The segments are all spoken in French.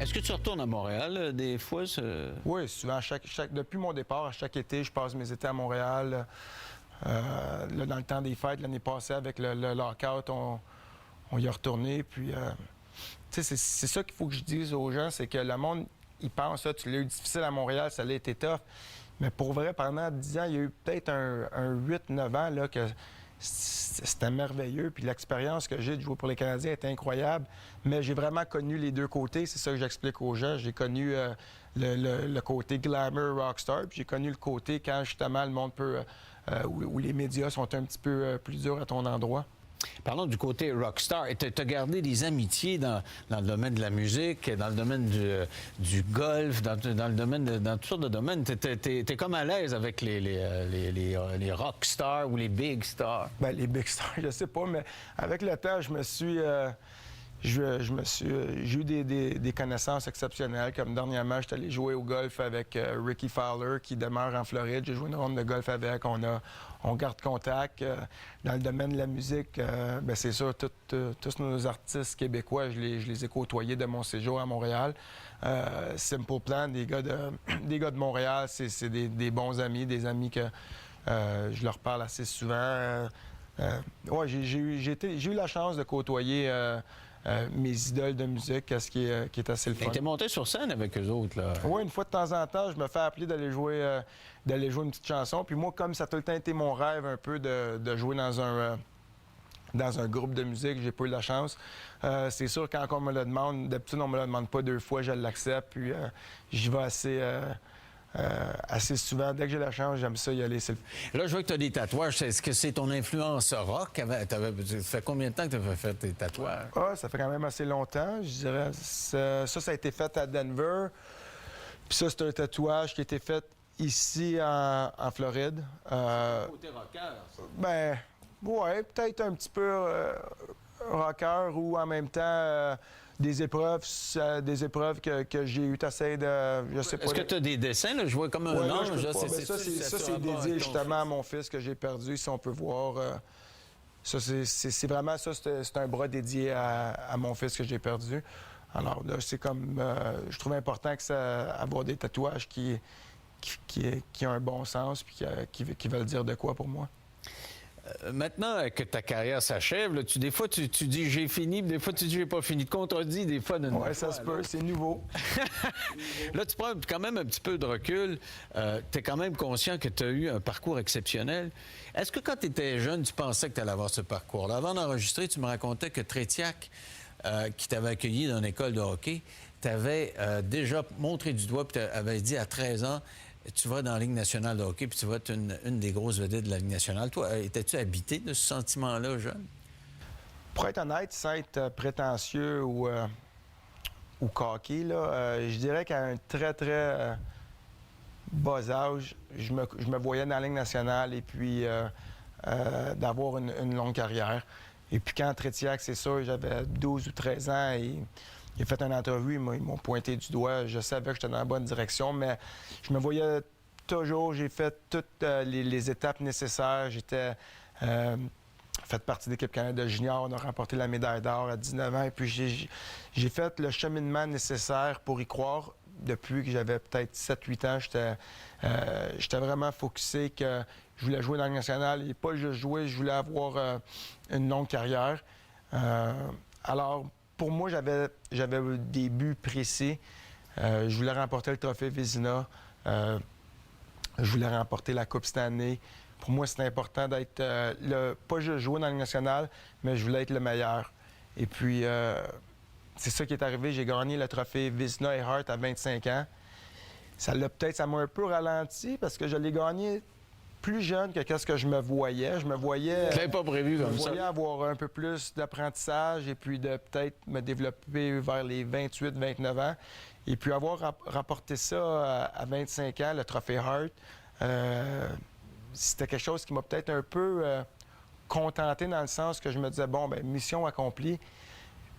Est-ce que tu retournes à Montréal des fois? Oui, souvent. Depuis mon départ, à chaque été, je passe mes étés à Montréal. Là, dans le temps des fêtes, l'année passée, avec le lockout, on y est retourné. Puis, tu sais, c'est ça qu'il faut que je dise aux gens, c'est que le monde, il pense, ça, tu l'as eu difficile à Montréal, ça l'a été tough. Mais pour vrai, pendant 10 ans, il y a eu peut-être un 8-9 ans là, que c'était merveilleux. Puis l'expérience que j'ai de jouer pour les Canadiens était incroyable. Mais j'ai vraiment connu les deux côtés. C'est ça que j'explique aux gens. J'ai connu le côté glamour rockstar. Puis j'ai connu le côté quand justement le monde peut... où les médias sont un petit peu plus durs à ton endroit. Parlons du côté rockstar. Tu as gardé des amitiés dans le domaine de la musique, dans le domaine du golf, dans le domaine dans toutes sortes de domaines. Tu es comme à l'aise avec les rockstars ou les big stars. Bien, les big stars, je sais pas, mais avec le temps, j'ai eu des connaissances exceptionnelles. Comme dernièrement, j'étais allé jouer au golf avec Ricky Fowler, qui demeure en Floride. J'ai joué une ronde de golf avec. On garde contact. Dans le domaine de la musique, bien, c'est sûr, tous nos artistes québécois, je les ai côtoyés de mon séjour à Montréal. Simple Plan, des gars de Montréal, c'est des bons amis, des amis que je leur parle assez souvent. Ouais, j'ai eu la chance de côtoyer mes idoles de musique, ce qui est assez le fun. Tu es monté sur scène avec eux autres, là? Oui, une fois de temps en temps, je me fais appeler d'aller jouer une petite chanson. Puis moi, comme ça a tout le temps été mon rêve un peu de jouer dans un groupe de musique, j'ai pas eu la chance. C'est sûr, quand on me le demande, d'habitude, on me le demande pas 2 fois, je l'accepte. Puis j'y vais assez souvent. Dès que j'ai la chance, j'aime ça y aller. Là, je vois que tu as des tatouages. Est-ce que c'est ton influence rock? Ça fait combien de temps que tu as fait tes tatouages? Ah, ça fait quand même assez longtemps. Je dirais, ça a été fait à Denver. Puis ça, c'est un tatouage qui a été fait ici en Floride. Côté rocker, ça. Ben, ouais, peut-être un petit peu rocker ou en même temps des épreuves que j'ai eues. T'essayes de... Je sais pas. Est-ce que tu as des dessins? Là? Je vois comme un ange. Ça, c'est dédié justement à mon fils que j'ai perdu, si on peut voir. C'est vraiment ça, c'est un bras dédié à mon fils que j'ai perdu. Alors là, c'est comme... je trouve important que avoir des tatouages qui ont un bon sens puis qui veulent dire de quoi pour moi. Maintenant que ta carrière s'achève, là, des fois tu dis j'ai fini, puis des fois tu dis j'ai pas fini. Tu contredis des fois d'une Oui, ça se peut, c'est nouveau. Là, tu prends quand même un petit peu de recul. Tu es quand même conscient que tu as eu un parcours exceptionnel. Est-ce que quand tu étais jeune, tu pensais que tu allais avoir ce parcours-là? Avant d'enregistrer, tu me racontais que Trétiac, qui t'avait accueilli dans une école de hockey, t'avait déjà montré du doigt, puis t'avais dit à 13 ans, tu vas dans la Ligue nationale de hockey, puis tu vas être une des grosses vedettes de la Ligue nationale. Toi, étais-tu habité de ce sentiment-là, jeune? Pour être honnête, sans être prétentieux ou coquille, là, je dirais qu'à un très, très bas âge, je me voyais dans la Ligue nationale et puis d'avoir une longue carrière. Et puis quand Trétiac, c'est sûr, j'avais 12 ou 13 ans et il a fait une entrevue, ils m'ont pointé du doigt. Je savais que j'étais dans la bonne direction, mais je me voyais toujours. J'ai fait toutes les étapes nécessaires. J'étais fait partie de l'équipe Canada Junior. On a remporté la médaille d'or à 19 ans. Et puis j'ai fait le cheminement nécessaire pour y croire. Depuis que j'avais peut-être 7-8 ans, j'étais vraiment focusé que je voulais jouer dans la Ligue nationale. Et pas juste jouer, je voulais avoir une longue carrière. Alors, pour moi, j'avais des buts précis. Je voulais remporter le trophée Vézina. Je voulais remporter la Coupe Stanley. Pour moi, c'était important d'être pas juste jouer dans la Ligue nationale, mais je voulais être le meilleur. Et puis, c'est ça qui est arrivé. J'ai gagné le trophée Vézina et Hart à 25 ans. Ça m'a un peu ralenti parce que je l'ai gagné plus jeune que ce que je me voyais. Je me voyais... Tu l'avais pas prévu comme ça. Je me voyais avoir un peu plus d'apprentissage et puis de peut-être me développer vers les 28-29 ans. Et puis avoir rapporté ça à 25 ans, le trophée Hart, c'était quelque chose qui m'a peut-être un peu contenté dans le sens que je me disais, bon, bien, mission accomplie.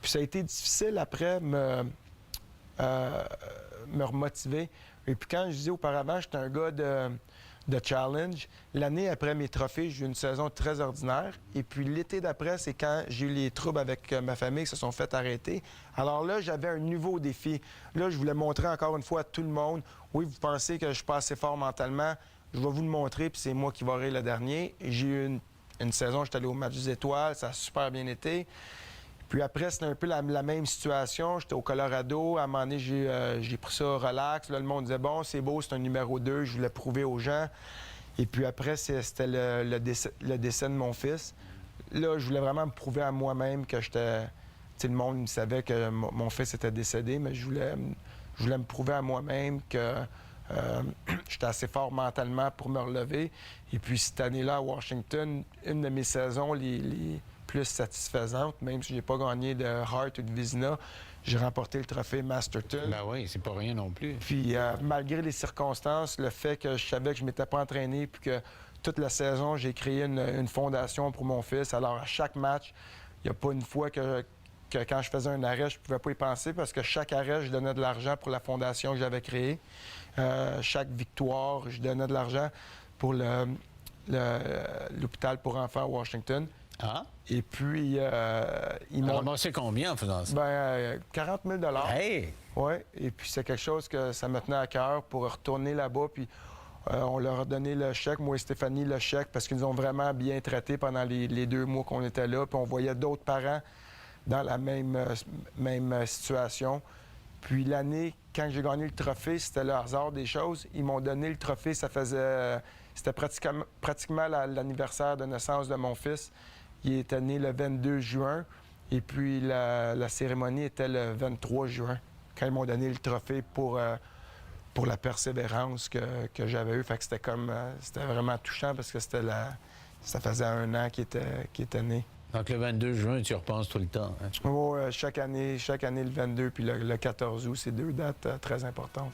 Puis ça a été difficile après me remotiver. Et puis quand je disais auparavant, j'étais un gars de challenge. L'année après mes trophées, j'ai eu une saison très ordinaire. Et puis l'été d'après, c'est quand j'ai eu les troubles avec ma famille qui se sont fait arrêter. Alors là, j'avais un nouveau défi. Là, je voulais montrer encore une fois à tout le monde, oui, vous pensez que je suis pas assez fort mentalement, je vais vous le montrer, puis c'est moi qui vais rire le dernier. J'ai eu une saison, j'étais allé au match des étoiles, ça a super bien été. Puis après, c'était un peu la même situation. J'étais au Colorado. À un moment donné, j'ai pris ça relax. Là, le monde disait, bon, c'est beau, c'est un numéro 2. Je voulais prouver aux gens. Et puis après, c'était le décès de mon fils. Là, je voulais vraiment me prouver à moi-même que j'étais... Tu sais, le monde savait que mon fils était décédé, mais je voulais me prouver à moi-même que j'étais assez fort mentalement pour me relever. Et puis cette année-là, à Washington, une de mes saisons les plus satisfaisante, même si j'ai pas gagné de Hart ou de Vizina, j'ai remporté le trophée Masterton. Ben oui, c'est pas rien non plus. Puis malgré les circonstances, le fait que je savais que je m'étais pas entraîné, puis que toute la saison, j'ai créé une fondation pour mon fils. Alors à chaque match, il n'y a pas une fois que quand je faisais un arrêt, je ne pouvais pas y penser parce que chaque arrêt, je donnais de l'argent pour la fondation que j'avais créée. Chaque victoire, je donnais de l'argent pour l'hôpital pour enfants à Washington. Ah? Et puis, ils m'ont... ramassé combien en faisant ça? 40 000 Hey! Oui, et puis c'est quelque chose que ça me tenait à cœur pour retourner là-bas. Puis on leur a donné le chèque, moi et Stéphanie, le chèque, parce qu'ils nous ont vraiment bien traités pendant les 2 mois qu'on était là. Puis on voyait d'autres parents dans la même situation. Puis l'année, quand j'ai gagné le trophée, c'était le hasard des choses. Ils m'ont donné le trophée, c'était pratiquement l'anniversaire de naissance de mon fils. Il était né le 22 juin et puis la cérémonie était le 23 juin, quand ils m'ont donné le trophée pour la persévérance que j'avais eue. Fait que c'était vraiment touchant parce que ça faisait 1 an qu'il était né. Donc le 22 juin, tu y repenses tout le temps. Hein? Chaque année le 22 puis le 14 août, c'est 2 dates très importantes.